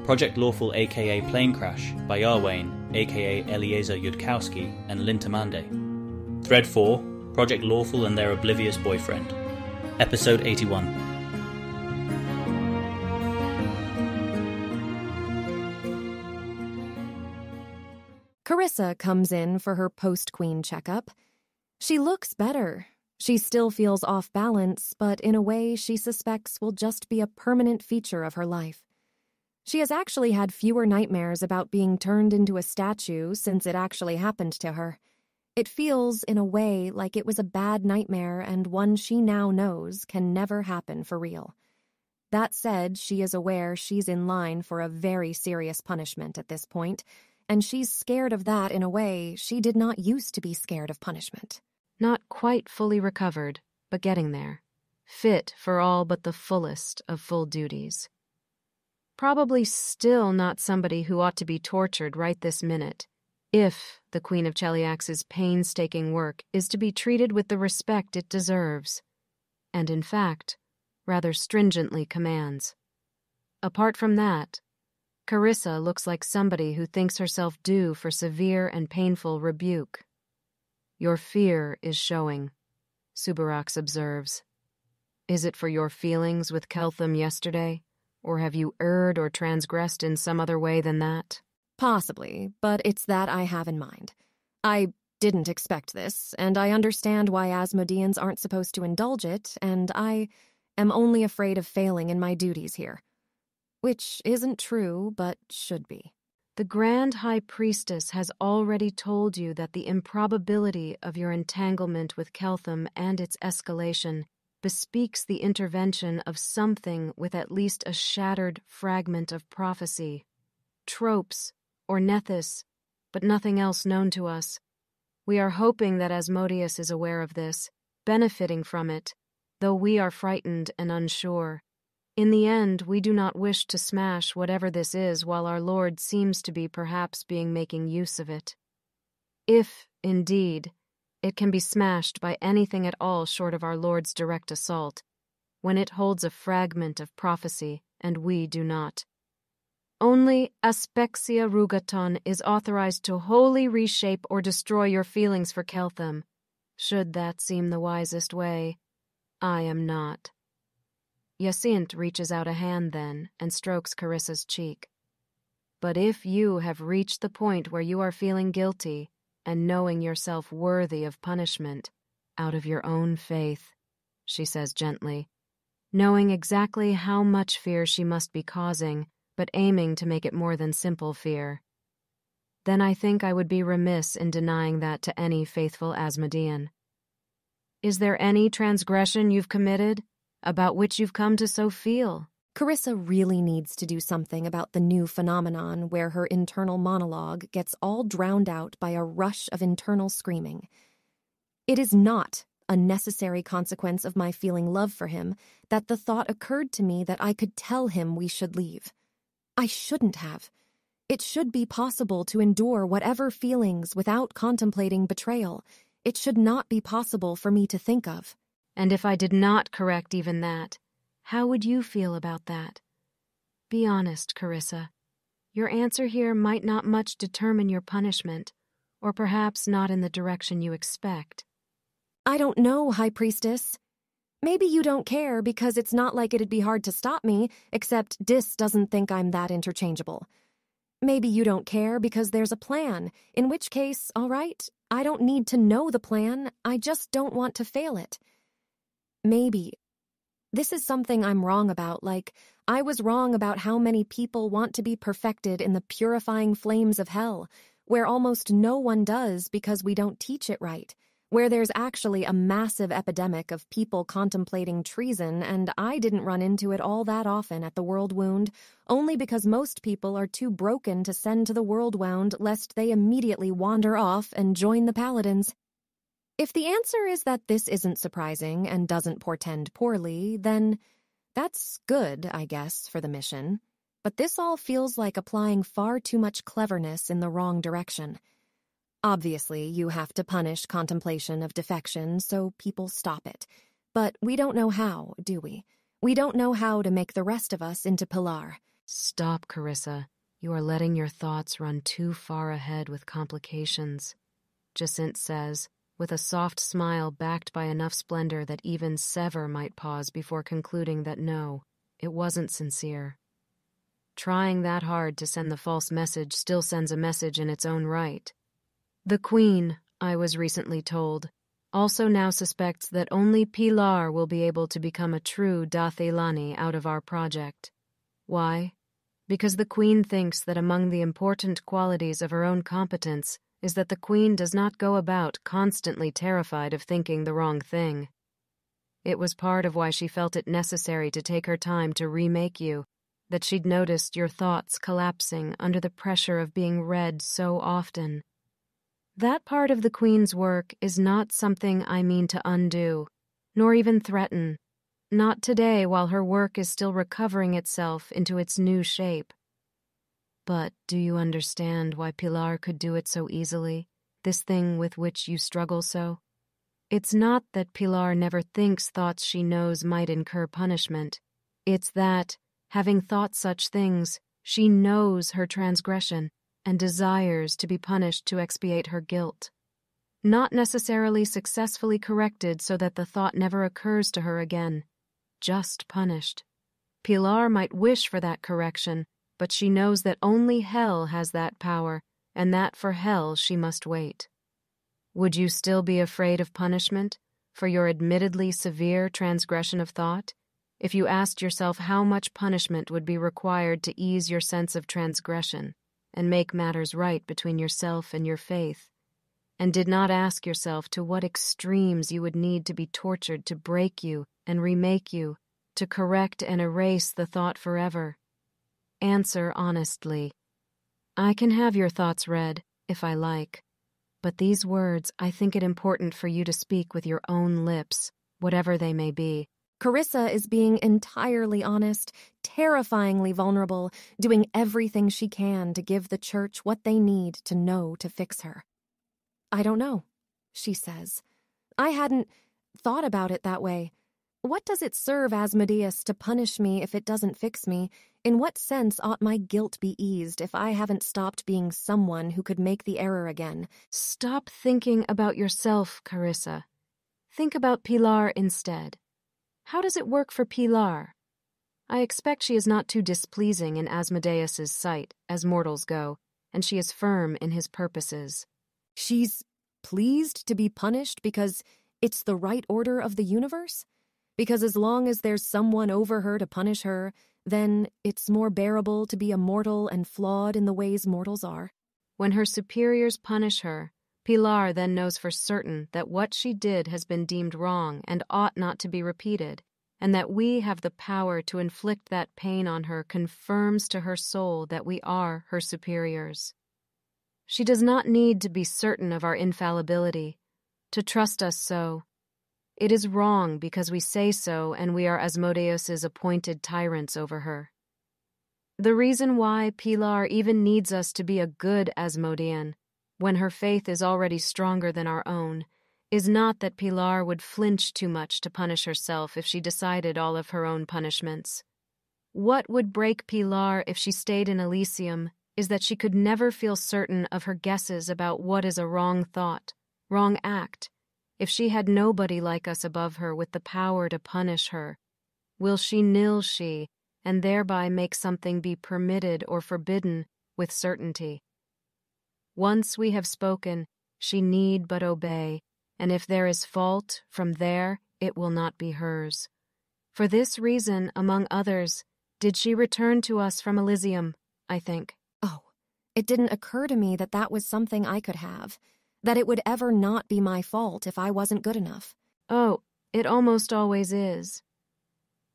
Project Lawful aka Planecrash by Yarwain aka Eliezer Yudkowsky and Lintamande. Thread 4, Project Lawful and their Oblivious boyfriend. Episode 81. Carissa comes in for her post-queen checkup. She looks better. She still feels off balance, but in a way she suspects will just be a permanent feature of her life. She has actually had fewer nightmares about being turned into a statue since it actually happened to her. It feels, in a way, like it was a bad nightmare and one she now knows can never happen for real. That said, she is aware she's in line for a very serious punishment at this point, and she's scared of that in a way she did not used to be scared of punishment. Not quite fully recovered, but getting there. Fit for all but the fullest of full duties. Probably still not somebody who ought to be tortured right this minute, if the Queen of Cheliax's painstaking work is to be treated with the respect it deserves, and in fact, rather stringently commands. Apart from that, Carissa looks like somebody who thinks herself due for severe and painful rebuke. Your fear is showing, Subarax observes. Is it for your feelings with Keltham yesterday? Or have you erred or transgressed in some other way than that? Possibly, but it's that I have in mind. I didn't expect this, and I understand why Asmodeans aren't supposed to indulge it, and I am only afraid of failing in my duties here. Which isn't true, but should be. The Grand High Priestess has already told you that the improbability of your entanglement with Keltham and its escalation bespeaks the intervention of something with at least a shattered fragment of prophecy. Tropes, or nethys, but nothing else known to us. We are hoping that Asmodeus is aware of this, benefiting from it, though we are frightened and unsure. In the end, we do not wish to smash whatever this is while our Lord seems to be perhaps making use of it. If, indeed, it can be smashed by anything at all short of our Lord's direct assault, when it holds a fragment of prophecy, and we do not. Only Aspexia Rugaton is authorized to wholly reshape or destroy your feelings for Keltham. Should that seem the wisest way, I am not. Jacinthe reaches out a hand then and strokes Carissa's cheek. But if you have reached the point where you are feeling guilty, and knowing yourself worthy of punishment, out of your own faith, she says gently, knowing exactly how much fear she must be causing, but aiming to make it more than simple fear, then I think I would be remiss in denying that to any faithful Asmodean. Is there any transgression you've committed, about which you've come to so feel? Carissa really needs to do something about the new phenomenon where her internal monologue gets all drowned out by a rush of internal screaming. It is not a necessary consequence of my feeling love for him that the thought occurred to me that I could tell him we should leave. I shouldn't have. It should be possible to endure whatever feelings without contemplating betrayal. It should not be possible for me to think of. And if I did not correct even that, how would you feel about that? Be honest, Carissa. Your answer here might not much determine your punishment, or perhaps not in the direction you expect. I don't know, High Priestess. Maybe you don't care because it's not like it'd be hard to stop me, except Dis doesn't think I'm that interchangeable. Maybe you don't care because there's a plan, in which case, all right, I don't need to know the plan, I just don't want to fail it. Maybe. This is something I'm wrong about, like, I was wrong about how many people want to be perfected in the purifying flames of hell, where almost no one does because we don't teach it right, where there's actually a massive epidemic of people contemplating treason, and I didn't run into it all that often at the World Wound, only because most people are too broken to send to the World Wound lest they immediately wander off and join the Paladins. If the answer is that this isn't surprising and doesn't portend poorly, then that's good, I guess, for the mission. But this all feels like applying far too much cleverness in the wrong direction. Obviously, you have to punish contemplation of defection so people stop it. But we don't know how, do we? We don't know how to make the rest of us into Pilar. Stop, Carissa. You are letting your thoughts run too far ahead with complications, Jacinthe says, with a soft smile backed by enough splendor that even Sever might pause before concluding that no, it wasn't sincere. Trying that hard to send the false message still sends a message in its own right. The Queen, I was recently told, also now suspects that only Pilar will be able to become a true Dathilani out of our project. Why? Because the Queen thinks that among the important qualities of her own competence is that the Queen does not go about constantly terrified of thinking the wrong thing. It was part of why she felt it necessary to take her time to remake you, that she'd noticed your thoughts collapsing under the pressure of being read so often. That part of the Queen's work is not something I mean to undo, nor even threaten. Not today, while her work is still recovering itself into its new shape. But do you understand why Pilar could do it so easily, this thing with which you struggle so? It's not that Pilar never thinks thoughts she knows might incur punishment. It's that, having thought such things, she knows her transgression and desires to be punished to expiate her guilt. Not necessarily successfully corrected so that the thought never occurs to her again. Just punished. Pilar might wish for that correction, but she knows that only hell has that power, and that for hell she must wait. Would you still be afraid of punishment for your admittedly severe transgression of thought, if you asked yourself how much punishment would be required to ease your sense of transgression and make matters right between yourself and your faith, and did not ask yourself to what extremes you would need to be tortured to break you and remake you, to correct and erase the thought forever? Answer honestly. I can have your thoughts read, if I like, but these words I think it important for you to speak with your own lips, whatever they may be. Carissa is being entirely honest, terrifyingly vulnerable, doing everything she can to give the church what they need to know to fix her. I don't know, she says. I hadn't thought about it that way. What does it serve Asmodeus to punish me if it doesn't fix me? In what sense ought my guilt be eased if I haven't stopped being someone who could make the error again? Stop thinking about yourself, Carissa. Think about Pilar instead. How does it work for Pilar? I expect she is not too displeasing in Asmodeus's sight, as mortals go, and she is firm in his purposes. She's pleased to be punished because it's the right order of the universe? Because as long as there's someone over her to punish her, then it's more bearable to be a mortal and flawed in the ways mortals are. When her superiors punish her, Pilar then knows for certain that what she did has been deemed wrong and ought not to be repeated, and that we have the power to inflict that pain on her confirms to her soul that we are her superiors. She does not need to be certain of our infallibility, to trust us so. It is wrong because we say so and we are Asmodeus's appointed tyrants over her. The reason why Pilar even needs us to be a good Asmodean, when her faith is already stronger than our own, is not that Pilar would flinch too much to punish herself if she decided all of her own punishments. What would break Pilar if she stayed in Elysium is that she could never feel certain of her guesses about what is a wrong thought, wrong act. If she had nobody like us above her with the power to punish her, will she nill she, and thereby make something be permitted or forbidden with certainty? Once we have spoken, she need but obey, and if there is fault, from there it will not be hers. For this reason, among others, did she return to us from Elysium, I think. Oh, it didn't occur to me that that was something I could have. That it would ever not be my fault if I wasn't good enough. Oh, it almost always is.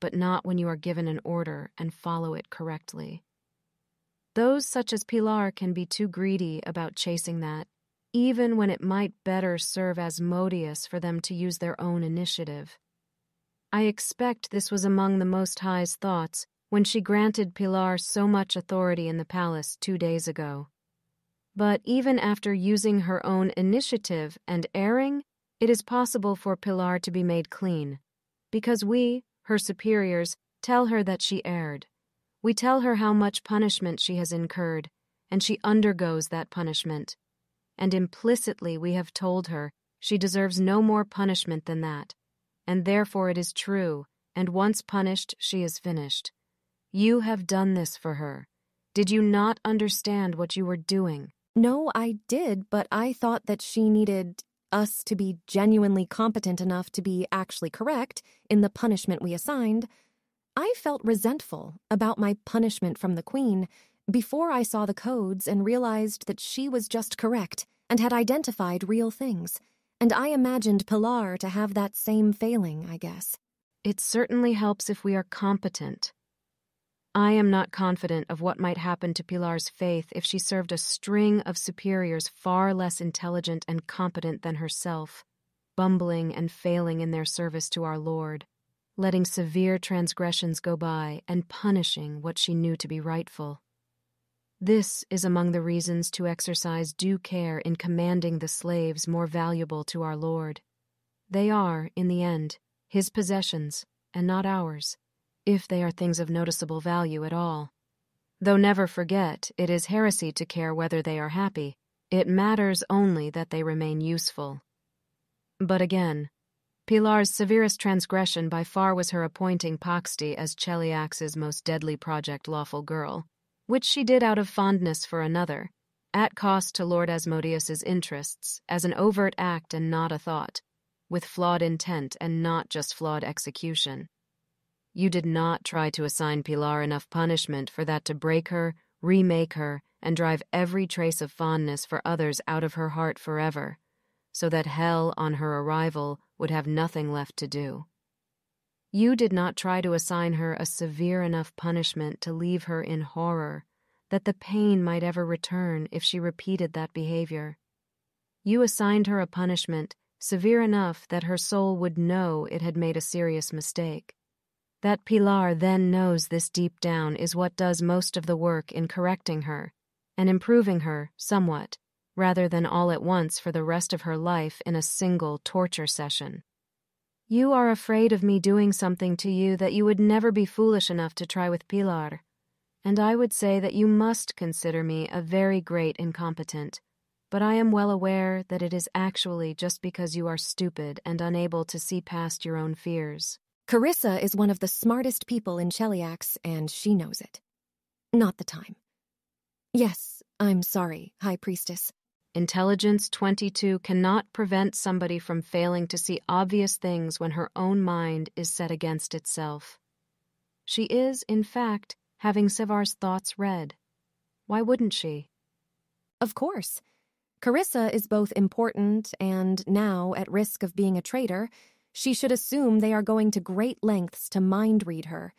But not when you are given an order and follow it correctly. Those such as Pilar can be too greedy about chasing that, even when it might better serve Asmodeus for them to use their own initiative. I expect this was among the Most High's thoughts when she granted Pilar so much authority in the palace 2 days ago. But even after using her own initiative and erring, it is possible for Pilar to be made clean, because we, her superiors, tell her that she erred. We tell her how much punishment she has incurred, and she undergoes that punishment. And implicitly we have told her she deserves no more punishment than that, and therefore it is true, and once punished she is finished. You have done this for her. Did you not understand what you were doing? No, I did, but I thought that she needed us to be genuinely competent enough to be actually correct in the punishment we assigned. I felt resentful about my punishment from the Queen before I saw the codes and realized that she was just correct and had identified real things, and I imagined Pilar to have that same failing, I guess. It certainly helps if we are competent. I am not confident of what might happen to Pilar's faith if she served a string of superiors far less intelligent and competent than herself, bumbling and failing in their service to our Lord, letting severe transgressions go by and punishing what she knew to be rightful. This is among the reasons to exercise due care in commanding the slaves more valuable to our Lord. They are, in the end, his possessions, and not ours, if they are things of noticeable value at all. Though never forget, it is heresy to care whether they are happy. It matters only that they remain useful. But again, Pilar's severest transgression by far was her appointing Paxti as Cheliax's most deadly project lawful girl, which she did out of fondness for another, at cost to Lord Asmodeus's interests, as an overt act and not a thought, with flawed intent and not just flawed execution. You did not try to assign Pilar enough punishment for that to break her, remake her, and drive every trace of fondness for others out of her heart forever, so that hell on her arrival would have nothing left to do. You did not try to assign her a severe enough punishment to leave her in horror, that the pain might ever return if she repeated that behavior. You assigned her a punishment severe enough that her soul would know it had made a serious mistake. That Pilar then knows this deep down is what does most of the work in correcting her and improving her somewhat, rather than all at once for the rest of her life in a single torture session. You are afraid of me doing something to you that you would never be foolish enough to try with Pilar, and I would say that you must consider me a very great incompetent, but I am well aware that it is actually just because you are stupid and unable to see past your own fears. Carissa is one of the smartest people in Cheliax, and she knows it. Not the time. Yes, I'm sorry, High Priestess. Intelligence 22 cannot prevent somebody from failing to see obvious things when her own mind is set against itself. She is, in fact, having Sevar's thoughts read. Why wouldn't she? Of course. Carissa is both important and, now at risk of being a traitor, she should assume they are going to great lengths to mind-read her.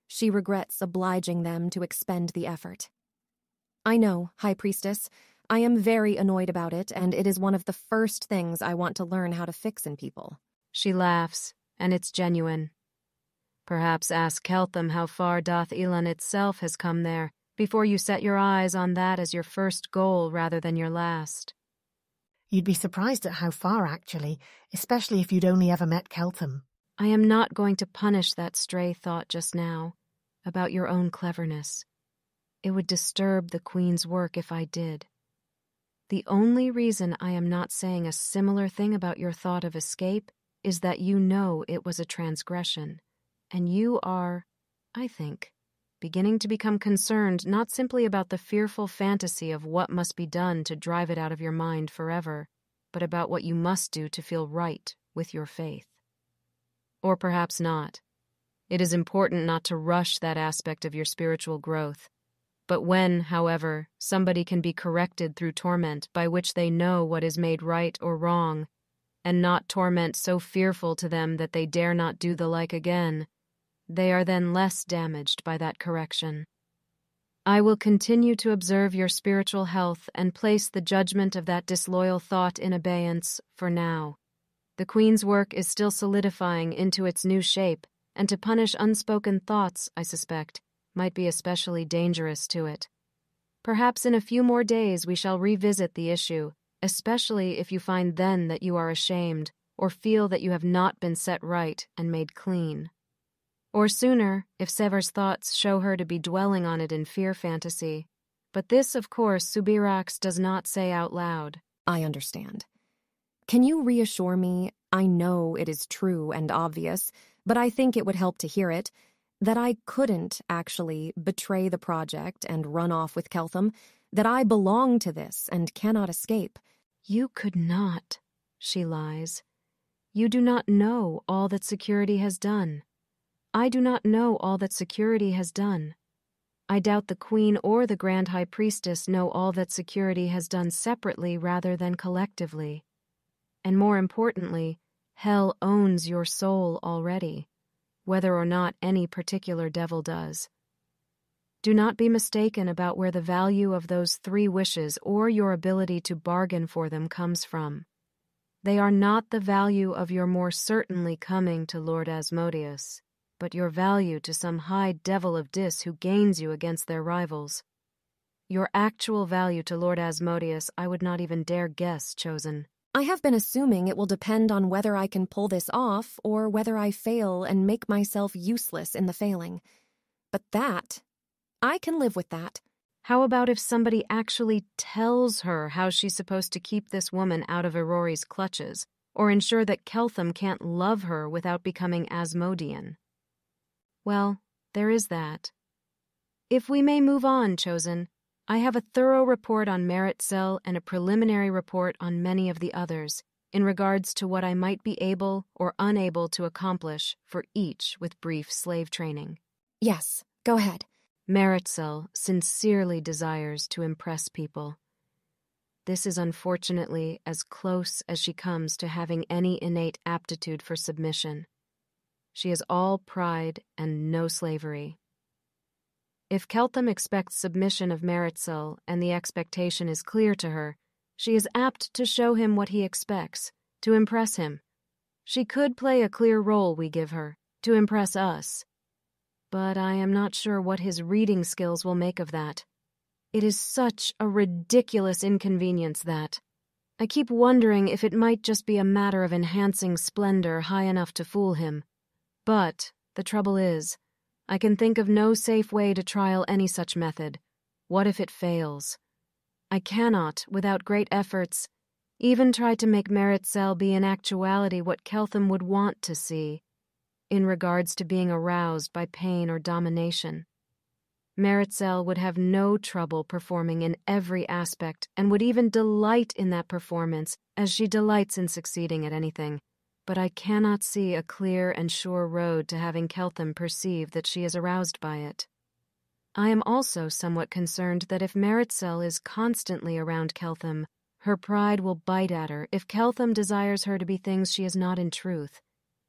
She regrets obliging them to expend the effort. I know, High Priestess. I am very annoyed about it, and it is one of the first things I want to learn how to fix in people. She laughs, and it's genuine. Perhaps ask Keltham how far Doth Elan itself has come there, before you set your eyes on that as your first goal rather than your last. You'd be surprised at how far, actually, especially if you'd only ever met Keltham. I am not going to punish that stray thought just now, about your own cleverness. It would disturb the Queen's work if I did. The only reason I am not saying a similar thing about your thought of escape is that you know it was a transgression, and you are, I think, beginning to become concerned not simply about the fearful fantasy of what must be done to drive it out of your mind forever, but about what you must do to feel right with your faith. Or perhaps not. It is important not to rush that aspect of your spiritual growth. But when, however, somebody can be corrected through torment by which they know what is made right or wrong, and not torment so fearful to them that they dare not do the like again, they are then less damaged by that correction. I will continue to observe your spiritual health and place the judgment of that disloyal thought in abeyance for now. The Queen's work is still solidifying into its new shape, and to punish unspoken thoughts, I suspect, might be especially dangerous to it. Perhaps in a few more days we shall revisit the issue, especially if you find then that you are ashamed, or feel that you have not been set right and made clean. Or sooner, if Sever's thoughts show her to be dwelling on it in fear fantasy. But this, of course, Subirax does not say out loud. I understand. Can you reassure me, I know it is true and obvious, but I think it would help to hear it, that I couldn't actually betray the project and run off with Keltham, that I belong to this and cannot escape? You could not, she lies. You do not know all that security has done. I do not know all that security has done. I doubt the Queen or the Grand High Priestess know all that security has done separately rather than collectively. And more importantly, hell owns your soul already, whether or not any particular devil does. Do not be mistaken about where the value of those 3 wishes or your ability to bargain for them comes from. They are not the value of your more certainly coming to Lord Asmodeus, but your value to some high devil of Dis who gains you against their rivals. Your actual value to Lord Asmodeus I would not even dare guess, Chosen. I have been assuming it will depend on whether I can pull this off or whether I fail and make myself useless in the failing. But that, I can live with that. How about if somebody actually tells her how she's supposed to keep this woman out of Aurori's clutches, or ensure that Keltham can't love her without becoming Asmodean? Well, there is that. If we may move on, Chosen, I have a thorough report on Merit Cell and a preliminary report on many of the others, in regards to what I might be able or unable to accomplish for each with brief slave training. Yes, go ahead. Merit Cell sincerely desires to impress people. This is unfortunately as close as she comes to having any innate aptitude for submission. She is all pride and no slavery. If Keltham expects submission of Meritzel and the expectation is clear to her, she is apt to show him what he expects, to impress him. She could play a clear role we give her, to impress us. But I am not sure what his reading skills will make of that. It is such a ridiculous inconvenience that I keep wondering if it might just be a matter of enhancing splendor high enough to fool him. But the trouble is, I can think of no safe way to trial any such method. What if it fails? I cannot, without great efforts, even try to make Meritzel be in actuality what Keltham would want to see, in regards to being aroused by pain or domination. Meritzel would have no trouble performing in every aspect and would even delight in that performance as she delights in succeeding at anything. But I cannot see a clear and sure road to having Keltham perceive that she is aroused by it. I am also somewhat concerned that if Meritzel is constantly around Keltham, her pride will bite at her if Keltham desires her to be things she is not in truth.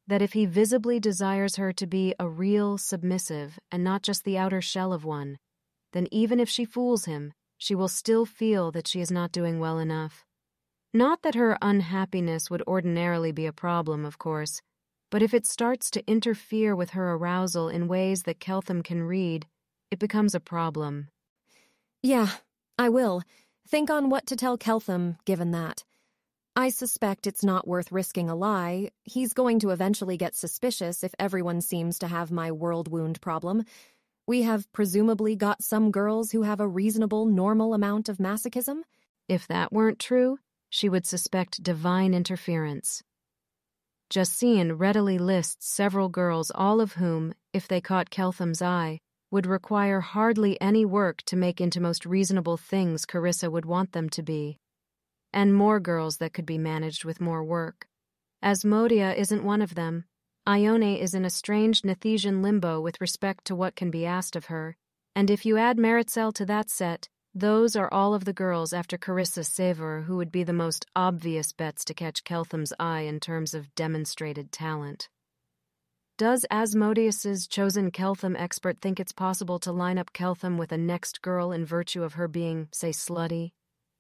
That if he visibly desires her to be a real submissive and not just the outer shell of one, then even if she fools him, she will still feel that she is not doing well enough. Not that her unhappiness would ordinarily be a problem, of course, but if it starts to interfere with her arousal in ways that Keltham can read, it becomes a problem. Yeah, I will. Think on what to tell Keltham, given that. I suspect it's not worth risking a lie. He's going to eventually get suspicious if everyone seems to have my world wound problem. We have presumably got some girls who have a reasonable, normal amount of masochism. If that weren't true, she would suspect divine interference. Justine readily lists several girls, all of whom, if they caught Keltham's eye, would require hardly any work to make into most reasonable things Carissa would want them to be. And more girls that could be managed with more work. Asmodia isn't one of them. Ione is in a strange Nethesian limbo with respect to what can be asked of her, and if you add Meritzel to that set, those are all of the girls after Carissa Sever who would be the most obvious bets to catch Keltham's eye in terms of demonstrated talent. Does Asmodeus's chosen Keltham expert think it's possible to line up Keltham with a next girl in virtue of her being, say, slutty?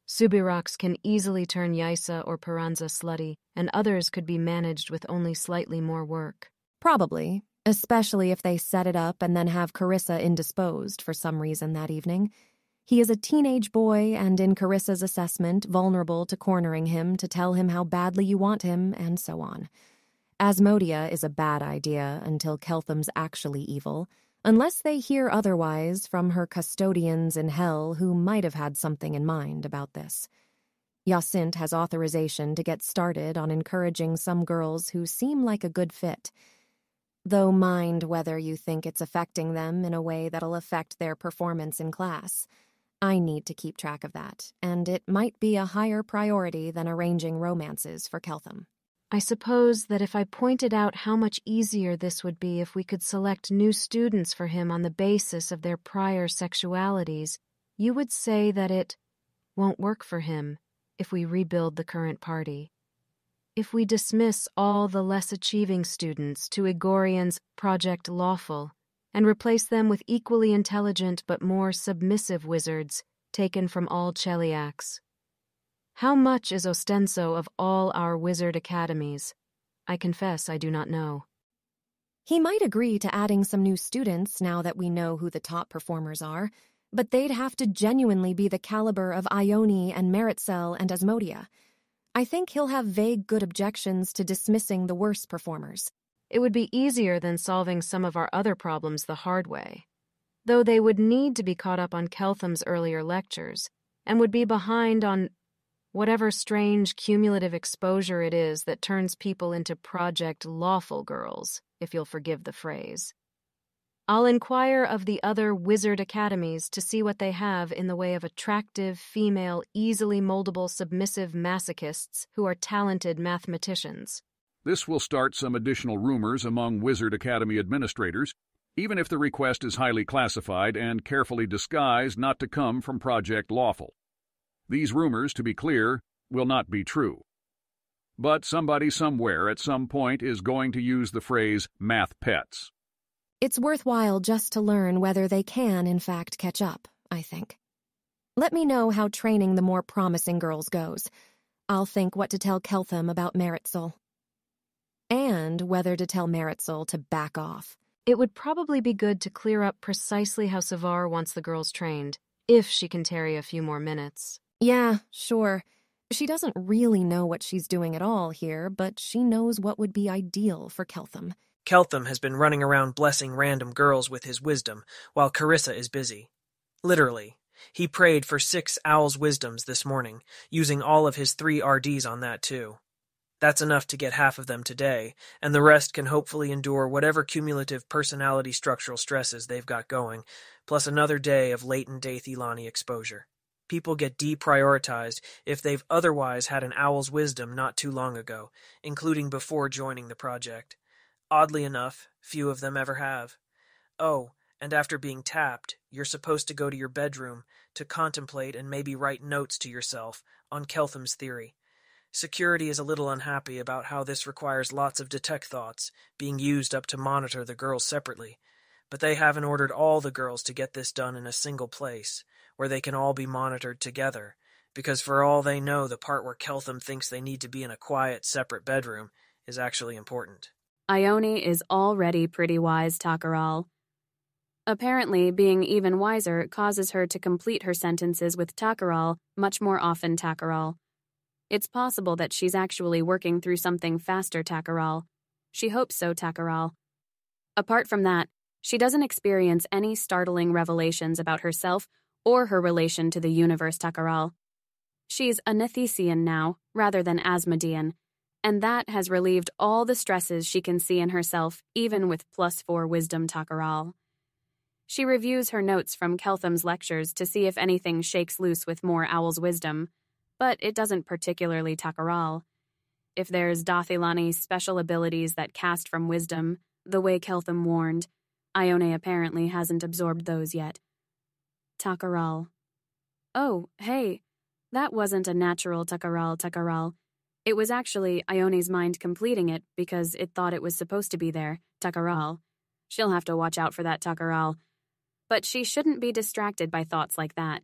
Subirax can easily turn Yaisa or Peranza slutty, and others could be managed with only slightly more work. Probably, especially if they set it up and then have Carissa indisposed for some reason that evening. He is a teenage boy and, in Carissa's assessment, vulnerable to cornering him to tell him how badly you want him, and so on. Asmodia is a bad idea until Keltham's actually evil, unless they hear otherwise from her custodians in hell who might have had something in mind about this. Jacint has authorization to get started on encouraging some girls who seem like a good fit. Though mind whether you think it's affecting them in a way that'll affect their performance in class. I need to keep track of that, and it might be a higher priority than arranging romances for Keltham. I suppose that if I pointed out how much easier this would be if we could select new students for him on the basis of their prior sexualities, you would say that it won't work for him if we rebuild the current party. If we dismiss all the less achieving students to Igorian's Project Lawful and replace them with equally intelligent but more submissive wizards taken from all Cheliacs. How much is Ostenso of all our wizard academies? I confess I do not know. He might agree to adding some new students now that we know who the top performers are, but they'd have to genuinely be the caliber of Ione and Meritxell and Asmodia. I think he'll have vague good objections to dismissing the worst performers. It would be easier than solving some of our other problems the hard way, though they would need to be caught up on Keltham's earlier lectures, and would be behind on whatever strange cumulative exposure it is that turns people into Project Lawful girls, if you'll forgive the phrase. I'll inquire of the other wizard academies to see what they have in the way of attractive, female, easily moldable, submissive masochists who are talented mathematicians. This will start some additional rumors among Wizard Academy administrators, even if the request is highly classified and carefully disguised not to come from Project Lawful. These rumors, to be clear, will not be true. But somebody somewhere at some point is going to use the phrase math pets. It's worthwhile just to learn whether they can, in fact, catch up, I think. Let me know how training the more promising girls goes. I'll think what to tell Keltham about Meritxell. And whether to tell Meritxell to back off. It would probably be good to clear up precisely how Savar wants the girls trained, if she can tarry a few more minutes. Yeah, sure. She doesn't really know what she's doing at all here, but she knows what would be ideal for Keltham. Keltham has been running around blessing random girls with his wisdom, while Carissa is busy. Literally. He prayed for 6 owl's wisdoms this morning, using all of his 3 RDs on that too. That's enough to get half of them today, and the rest can hopefully endure whatever cumulative personality structural stresses they've got going, plus another day of latent Daithilani exposure. People get deprioritized if they've otherwise had an owl's wisdom not too long ago, including before joining the project. Oddly enough, few of them ever have. Oh, and after being tapped, you're supposed to go to your bedroom to contemplate and maybe write notes to yourself on Keltham's theory. Security is a little unhappy about how this requires lots of detect thoughts being used up to monitor the girls separately, but they haven't ordered all the girls to get this done in a single place, where they can all be monitored together, because for all they know, the part where Keltham thinks they need to be in a quiet, separate bedroom is actually important. Ione is already pretty wise, Takaral. Apparently, being even wiser causes her to complete her sentences with Takaral much more often, Takaral. It's possible that she's actually working through something faster, Takaral. She hopes so, Takaral. Apart from that, she doesn't experience any startling revelations about herself or her relation to the universe, Takaral. She's a Nethesian now, rather than Asmodean, and that has relieved all the stresses she can see in herself, even with +4 wisdom, Takaral. She reviews her notes from Keltham's lectures to see if anything shakes loose with more owl's wisdom, but it doesn't particularly, Takaral. If there's Dathilani's special abilities that cast from wisdom, the way Keltham warned, Ione apparently hasn't absorbed those yet. Takaral. Oh, hey, that wasn't a natural Takaral. It was actually Ione's mind completing it because it thought it was supposed to be there, Takaral. She'll have to watch out for that, Takaral. But she shouldn't be distracted by thoughts like that.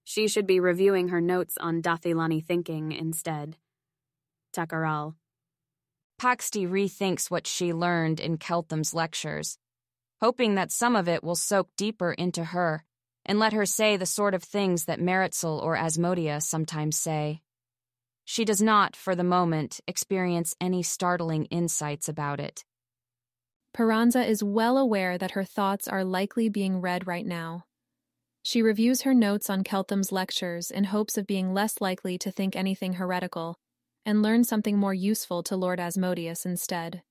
She should be reviewing her notes on Dathilani thinking instead. Takaral. Paxti rethinks what she learned in Keltham's lectures, hoping that some of it will soak deeper into her and let her say the sort of things that Meritxell or Asmodia sometimes say. She does not, for the moment, experience any startling insights about it. Peranza is well aware that her thoughts are likely being read right now. She reviews her notes on Keltham's lectures in hopes of being less likely to think anything heretical, and learn something more useful to Lord Asmodeus instead.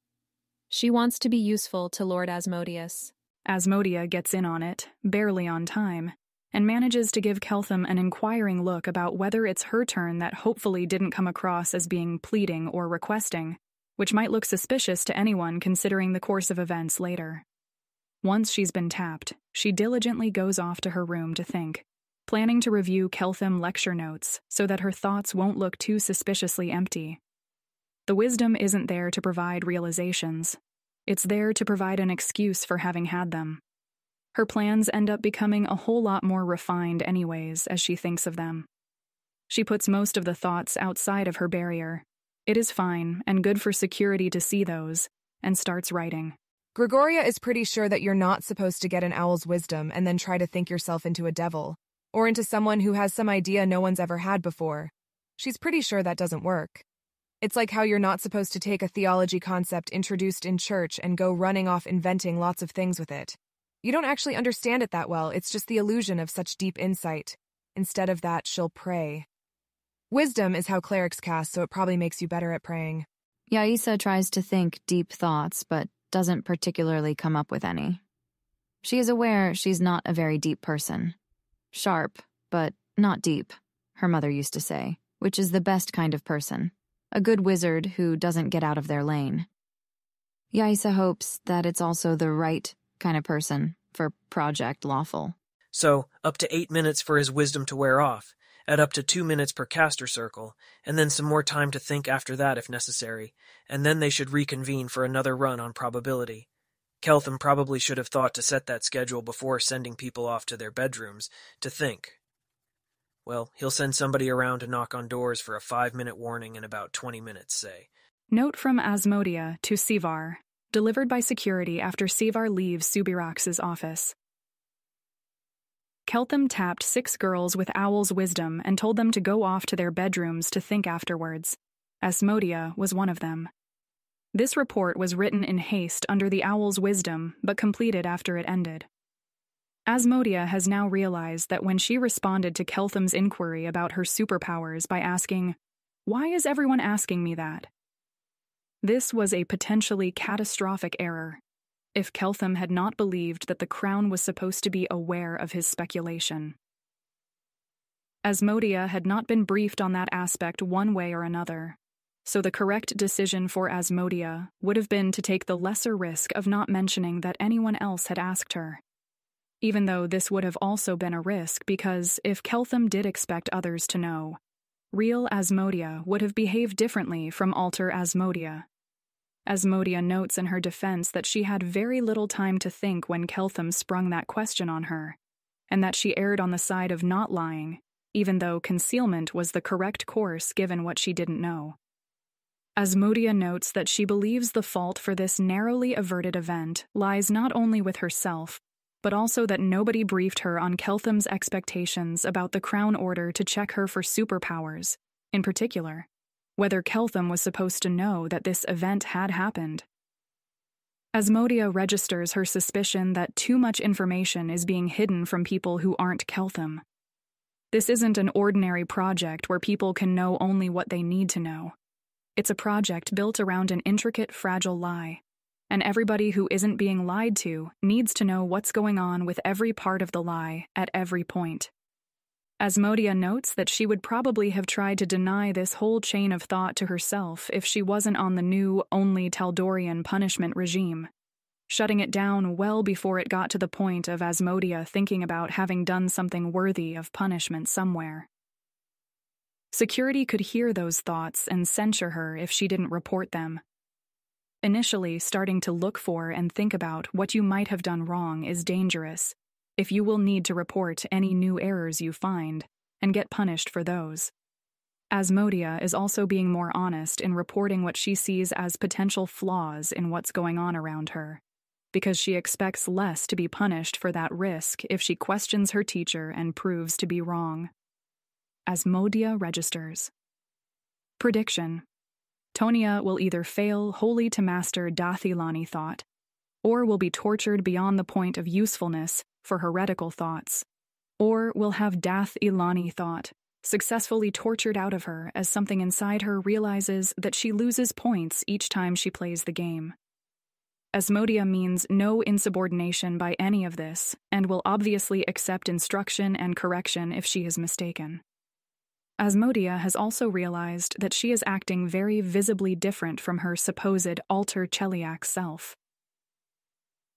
She wants to be useful to Lord Asmodeus. Asmodia gets in on it, barely on time, and manages to give Keltham an inquiring look about whether it's her turn that hopefully didn't come across as being pleading or requesting, which might look suspicious to anyone considering the course of events later. Once she's been tapped, she diligently goes off to her room to think, planning to review Keltham lecture notes so that her thoughts won't look too suspiciously empty. The wisdom isn't there to provide realizations. It's there to provide an excuse for having had them. Her plans end up becoming a whole lot more refined anyways as she thinks of them. She puts most of the thoughts outside of her barrier. It is fine and good for security to see those, and starts writing. Gregoria is pretty sure that you're not supposed to get an owl's wisdom and then try to think yourself into a devil, or into someone who has some idea no one's ever had before. She's pretty sure that doesn't work. It's like how you're not supposed to take a theology concept introduced in church and go running off inventing lots of things with it. You don't actually understand it that well, it's just the illusion of such deep insight. Instead of that, she'll pray. Wisdom is how clerics cast, so it probably makes you better at praying. Yaisa tries to think deep thoughts, but doesn't particularly come up with any. She is aware she's not a very deep person. Sharp, but not deep, her mother used to say, which is the best kind of person. A good wizard who doesn't get out of their lane. Yaisa hopes that it's also the right kind of person for Project Lawful. So, up to 8 minutes for his wisdom to wear off, at up to 2 minutes per caster circle, and then some more time to think after that if necessary, and then they should reconvene for another run on probability. Keltham probably should have thought to set that schedule before sending people off to their bedrooms to think. Well, he'll send somebody around to knock on doors for a 5-minute warning in about 20 minutes, say. Note from Asmodia to Sivar, delivered by security after Sivar leaves Subirax's office. Keltham tapped 6 girls with Owl's wisdom and told them to go off to their bedrooms to think afterwards. Asmodia was one of them. This report was written in haste under the Owl's wisdom, but completed after it ended. Asmodia has now realized that when she responded to Keltham's inquiry about her superpowers by asking, "Why is everyone asking me that?" This was a potentially catastrophic error, if Keltham had not believed that the Crown was supposed to be aware of his speculation. Asmodia had not been briefed on that aspect one way or another, so the correct decision for Asmodia would have been to take the lesser risk of not mentioning that anyone else had asked her. Even though this would have also been a risk because if Keltham did expect others to know, real Asmodia would have behaved differently from alter Asmodia. Asmodia notes in her defense that she had very little time to think when Keltham sprung that question on her, and that she erred on the side of not lying, even though concealment was the correct course given what she didn't know. Asmodia notes that she believes the fault for this narrowly averted event lies not only with herself, but also that nobody briefed her on Keltham's expectations about the Crown Order to check her for superpowers, in particular, whether Keltham was supposed to know that this event had happened. Asmodia registers her suspicion that too much information is being hidden from people who aren't Keltham. This isn't an ordinary project where people can know only what they need to know. It's a project built around an intricate, fragile lie, and everybody who isn't being lied to needs to know what's going on with every part of the lie at every point. Asmodia notes that she would probably have tried to deny this whole chain of thought to herself if she wasn't on the new, only Taldorian punishment regime, shutting it down well before it got to the point of Asmodia thinking about having done something worthy of punishment somewhere. Security could hear those thoughts and censure her if she didn't report them. Initially, starting to look for and think about what you might have done wrong is dangerous, if you will need to report any new errors you find, and get punished for those. Asmodia is also being more honest in reporting what she sees as potential flaws in what's going on around her, because she expects less to be punished for that risk if she questions her teacher and proves to be wrong. Asmodia registers. Prediction. Tonia will either fail wholly to master Dathilani thought, or will be tortured beyond the point of usefulness for heretical thoughts, or will have Dath-Ilani thought successfully tortured out of her as something inside her realizes that she loses points each time she plays the game. Asmodia means no insubordination by any of this, and will obviously accept instruction and correction if she is mistaken. Asmodia has also realized that she is acting very visibly different from her supposed alter Cheliac self.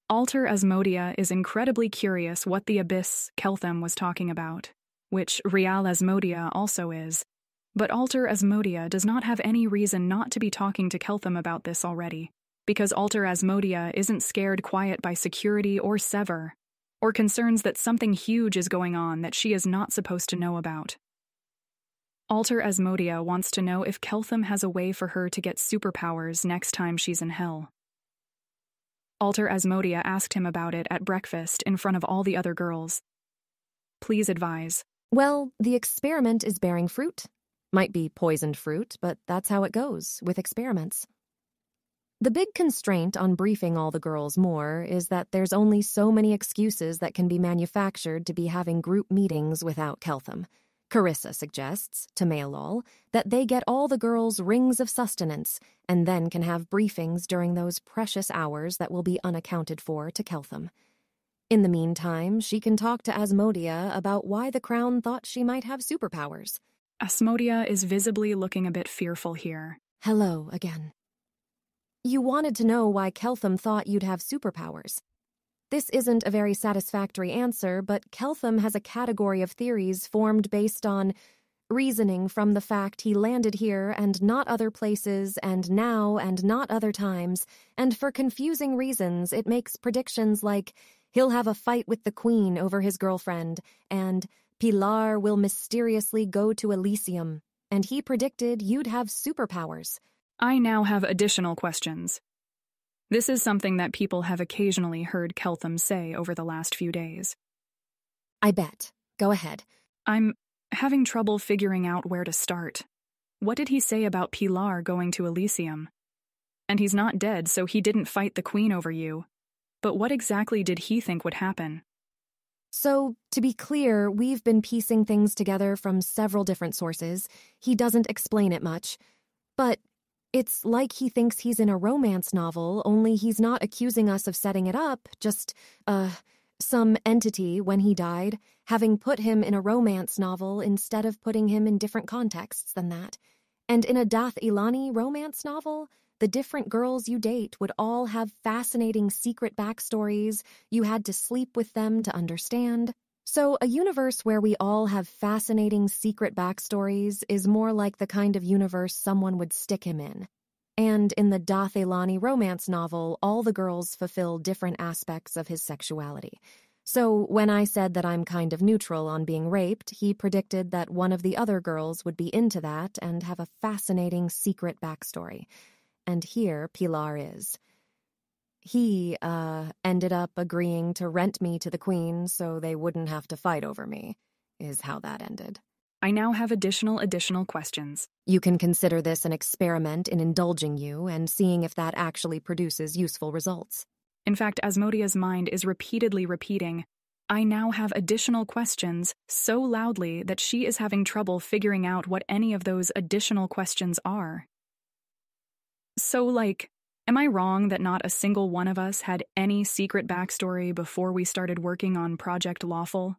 Alter Asmodia is incredibly curious what the abyss Keltham was talking about, which Real Asmodia also is, but Alter Asmodia does not have any reason not to be talking to Keltham about this already, because Alter Asmodia isn't scared quiet by security or Sever, or concerns that something huge is going on that she is not supposed to know about. Alter Asmodia wants to know if Keltham has a way for her to get superpowers next time she's in hell. Alter Asmodia asked him about it at breakfast in front of all the other girls. Please advise. Well, the experiment is bearing fruit. Might be poisoned fruit, but that's how it goes with experiments. The big constraint on briefing all the girls more is that there's only so many excuses that can be manufactured to be having group meetings without Keltham. Carissa suggests, to Maelol, that they get all the girls rings of sustenance and then can have briefings during those precious hours that will be unaccounted for to Keltham. In the meantime, she can talk to Asmodia about why the Crown thought she might have superpowers. Asmodia is visibly looking a bit fearful here. Hello again. You wanted to know why Keltham thought you'd have superpowers. This isn't a very satisfactory answer, but Keltham has a category of theories formed based on reasoning from the fact he landed here and not other places and now and not other times, and for confusing reasons it makes predictions like he'll have a fight with the Queen over his girlfriend, and Pilar will mysteriously go to Elysium, and he predicted you'd have superpowers. I now have additional questions. This is something that people have occasionally heard Keltham say over the last few days. I bet. Go ahead. I'm having trouble figuring out where to start. What did he say about Pilar going to Elysium? And he's not dead, so he didn't fight the Queen over you. But what exactly did he think would happen? So, to be clear, we've been piecing things together from several different sources. He doesn't explain it much. But it's like he thinks he's in a romance novel, only he's not accusing us of setting it up, just, some entity, when he died, having put him in a romance novel instead of putting him in different contexts than that. And in a Dath-Ilani romance novel, the different girls you date would all have fascinating secret backstories. You had to sleep with them to understand. So a universe where we all have fascinating secret backstories is more like the kind of universe someone would stick him in. And in the Dath-Ilani romance novel, all the girls fulfill different aspects of his sexuality. So when I said that I'm kind of neutral on being raped, he predicted that one of the other girls would be into that and have a fascinating secret backstory. And here Pilar is. He, ended up agreeing to rent me to the Queen so they wouldn't have to fight over me, is how that ended. I now have additional questions. You can consider this an experiment in indulging you and seeing if that actually produces useful results. In fact, Asmodia's mind is repeatedly repeating, I now have additional questions, so loudly that she is having trouble figuring out what any of those additional questions are. So, like, am I wrong that not a single one of us had any secret backstory before we started working on Project Lawful?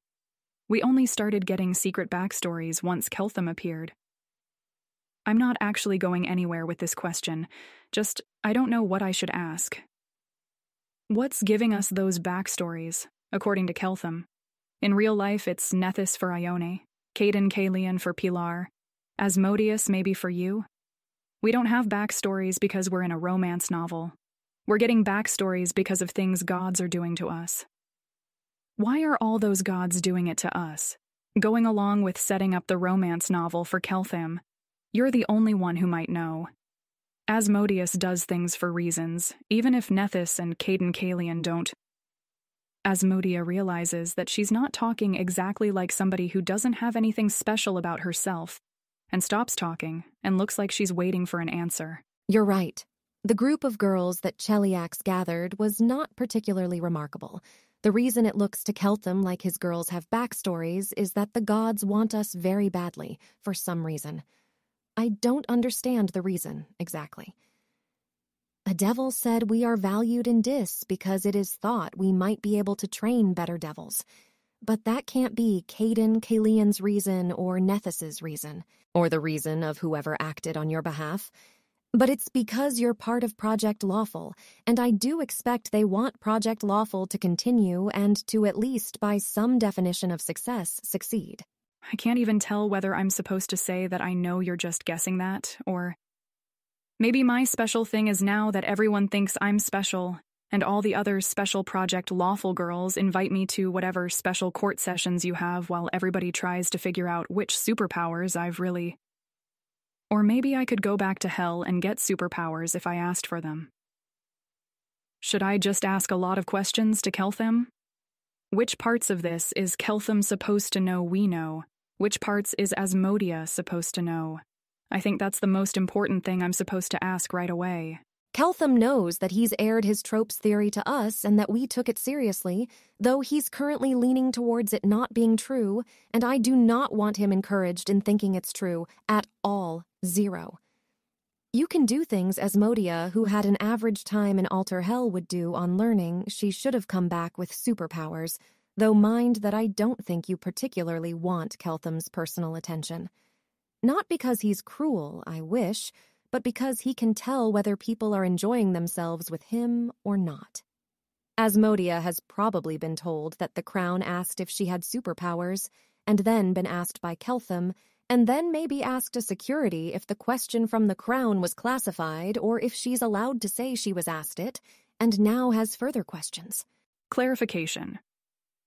We only started getting secret backstories once Keltham appeared. I'm not actually going anywhere with this question, just I don't know what I should ask. What's giving us those backstories, according to Keltham? In real life, it's Nethys for Ione, Caden Kalian for Pilar, Asmodeus maybe for you. We don't have backstories because we're in a romance novel. We're getting backstories because of things gods are doing to us. Why are all those gods doing it to us? Going along with setting up the romance novel for Keltham, you're the only one who might know. Asmodeus does things for reasons, even if Nethys and Caden Kalian don't. Asmodia realizes that she's not talking exactly like somebody who doesn't have anything special about herself, and stops talking and looks like she's waiting for an answer. You're right. The group of girls that Cheliax gathered was not particularly remarkable. The reason it looks to Keltham like his girls have backstories is that the gods want us very badly, for some reason. I don't understand the reason, exactly. A devil said we are valued in Dis because it is thought we might be able to train better devils. But that can't be Caden Kalian's reason or Nethys's reason, or the reason of whoever acted on your behalf. But it's because you're part of Project Lawful, and I do expect they want Project Lawful to continue and to at least, by some definition of success, succeed. I can't even tell whether I'm supposed to say that I know you're just guessing that, or maybe my special thing is now that everyone thinks I'm special, and all the other special Project Lawful girls invite me to whatever special court sessions you have while everybody tries to figure out which superpowers I've really... Or maybe I could go back to hell and get superpowers if I asked for them. Should I just ask a lot of questions to Keltham? Which parts of this is Keltham supposed to know we know? Which parts is Asmodia supposed to know? I think that's the most important thing I'm supposed to ask right away. Keltham knows that he's aired his tropes theory to us and that we took it seriously, though he's currently leaning towards it not being true, and I do not want him encouraged in thinking it's true, at all. 0. You can do things Asmodia, who had an average time in Alter Hell, would do on learning she should have come back with superpowers, though mind that I don't think you particularly want Keltham's personal attention. Not because he's cruel, I wish, but because he can tell whether people are enjoying themselves with him or not. Asmodia has probably been told that the Crown asked if she had superpowers, and then been asked by Keltham, and then maybe asked a security if the question from the Crown was classified or if she's allowed to say she was asked it, and now has further questions. Clarification.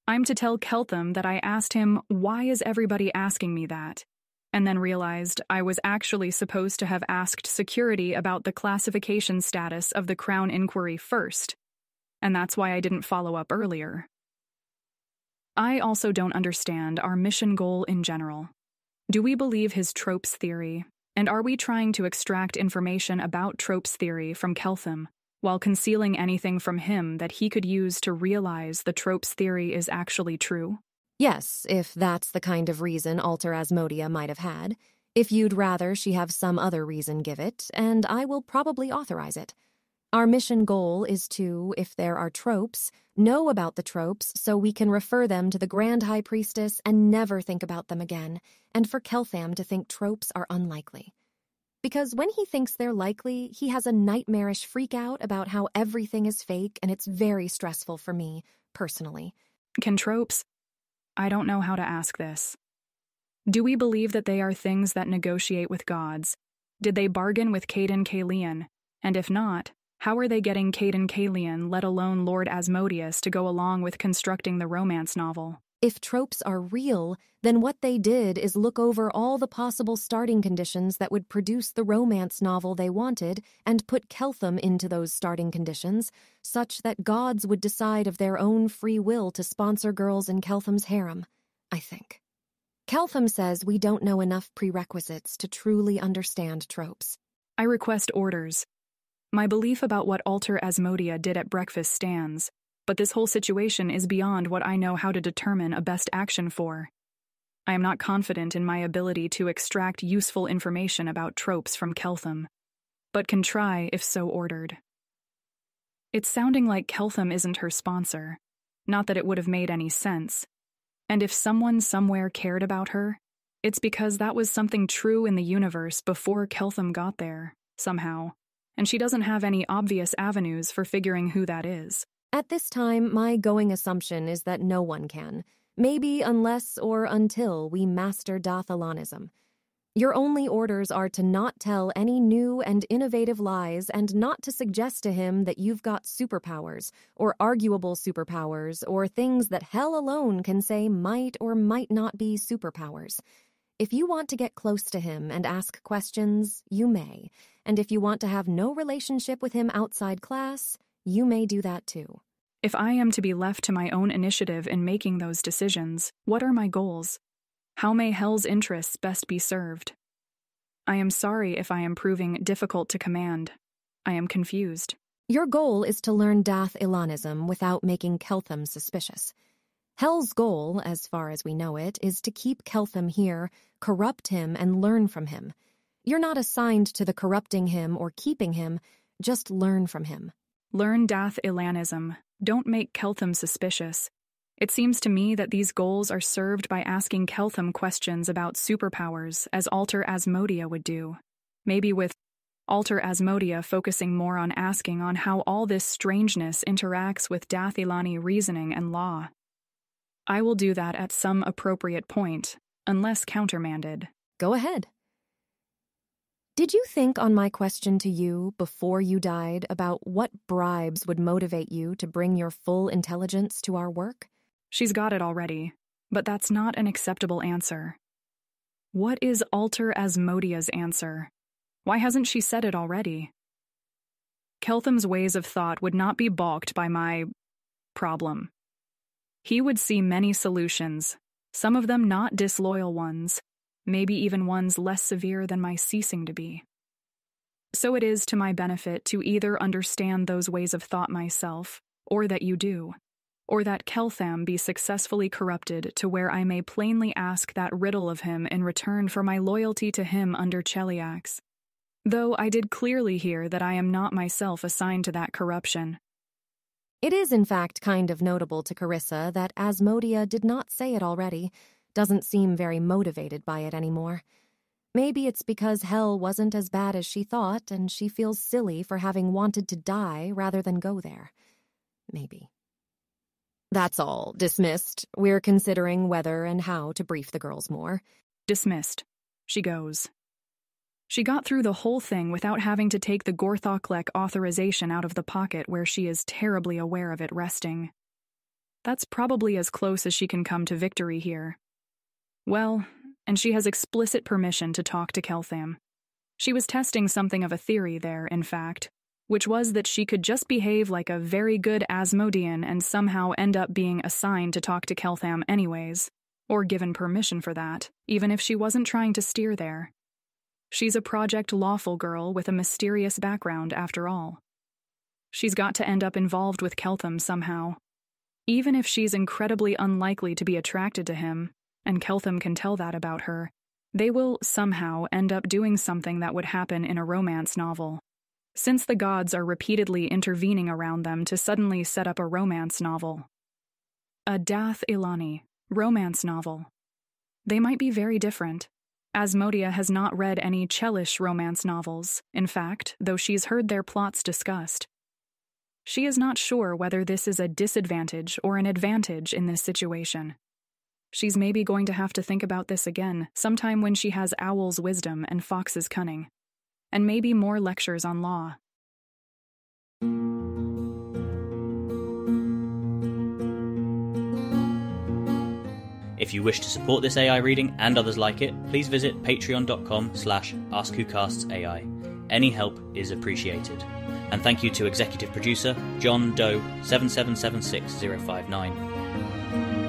I'm to tell Keltham that I asked him, why is everybody asking me that? And then realized I was actually supposed to have asked security about the classification status of the Crown inquiry first, and that's why I didn't follow up earlier. I also don't understand our mission goal in general. Do we believe his tropes theory, and are we trying to extract information about tropes theory from Keltham, while concealing anything from him that he could use to realize the tropes theory is actually true? Yes, if that's the kind of reason Alter Asmodia might have had. If you'd rather she have some other reason, give it, and I will probably authorize it. Our mission goal is to, if there are tropes, know about the tropes so we can refer them to the Grand High Priestess and never think about them again, and for Keltham to think tropes are unlikely. Because when he thinks they're likely, he has a nightmarish freak-out about how everything is fake, and it's very stressful for me, personally. Can tropes... I don't know how to ask this. Do we believe that they are things that negotiate with gods? Did they bargain with Caden Kalian? And if not, how are they getting Caden Kalian, let alone Lord Asmodeus, to go along with constructing the romance novel? If tropes are real, then what they did is look over all the possible starting conditions that would produce the romance novel they wanted and put Keltham into those starting conditions, such that gods would decide of their own free will to sponsor girls in Keltham's harem, I think. Keltham says we don't know enough prerequisites to truly understand tropes. I request orders. My belief about what Alter Asmodia did at breakfast stands, but this whole situation is beyond what I know how to determine a best action for. I am not confident in my ability to extract useful information about tropes from Keltham, but can try if so ordered. It's sounding like Keltham isn't her sponsor, not that it would have made any sense. And if someone somewhere cared about her, it's because that was something true in the universe before Keltham got there, somehow, and she doesn't have any obvious avenues for figuring who that is. At this time, my going assumption is that no one can. Maybe unless or until we master Dathalanism. Your only orders are to not tell any new and innovative lies and not to suggest to him that you've got superpowers, or arguable superpowers, or things that hell alone can say might or might not be superpowers. If you want to get close to him and ask questions, you may. And if you want to have no relationship with him outside class, you may do that too. If I am to be left to my own initiative in making those decisions, what are my goals? How may Hell's interests best be served? I am sorry if I am proving difficult to command. I am confused. Your goal is to learn Dath Ilanism without making Keltham suspicious. Hell's goal, as far as we know it, is to keep Keltham here, corrupt him, and learn from him. You're not assigned to the corrupting him or keeping him, just learn from him. Learn Dath Ilanism. Don't make Keltham suspicious. It seems to me that these goals are served by asking Keltham questions about superpowers, as Alter Asmodia would do. Maybe with Alter Asmodia focusing more on asking on how all this strangeness interacts with Dath Ilani reasoning and law. I will do that at some appropriate point, unless countermanded. Go ahead. Did you think on my question to you before you died about what bribes would motivate you to bring your full intelligence to our work? She's got it already, but that's not an acceptable answer. What is Alter Asmodia's answer? Why hasn't she said it already? Keltham's ways of thought would not be balked by my problem. He would see many solutions, some of them not disloyal ones, maybe even ones less severe than my ceasing to be. So it is to my benefit to either understand those ways of thought myself, or that you do, or that Keltham be successfully corrupted to where I may plainly ask that riddle of him in return for my loyalty to him under Cheliax. Though I did clearly hear that I am not myself assigned to that corruption. It is, in fact, kind of notable to Carissa that Asmodia did not say it already, doesn't seem very motivated by it anymore. Maybe it's because hell wasn't as bad as she thought, and she feels silly for having wanted to die rather than go there. Maybe. That's all. Dismissed. We're considering whether and how to brief the girls more. Dismissed. She goes. She got through the whole thing without having to take the Gorthoklek authorization out of the pocket where she is terribly aware of it resting. That's probably as close as she can come to victory here. Well, and she has explicit permission to talk to Keltham. She was testing something of a theory there, in fact, which was that she could just behave like a very good Asmodian and somehow end up being assigned to talk to Keltham anyways, or given permission for that, even if she wasn't trying to steer there. She's a Project Lawful girl with a mysterious background, after all. She's got to end up involved with Keltham somehow. Even if she's incredibly unlikely to be attracted to him, and Keltham can tell that about her, they will somehow end up doing something that would happen in a romance novel. Since the gods are repeatedly intervening around them to suddenly set up a romance novel. A Dath Ilani romance novel. They might be very different. Asmodia has not read any Chelish romance novels, in fact, though she's heard their plots discussed. She is not sure whether this is a disadvantage or an advantage in this situation. She's maybe going to have to think about this again, sometime when she has Owl's wisdom and Fox's cunning. And maybe more lectures on law. If you wish to support this AI reading and others like it, please visit patreon.com/AskWhoCastsAI. Any help is appreciated. And thank you to executive producer John Doe 7776059.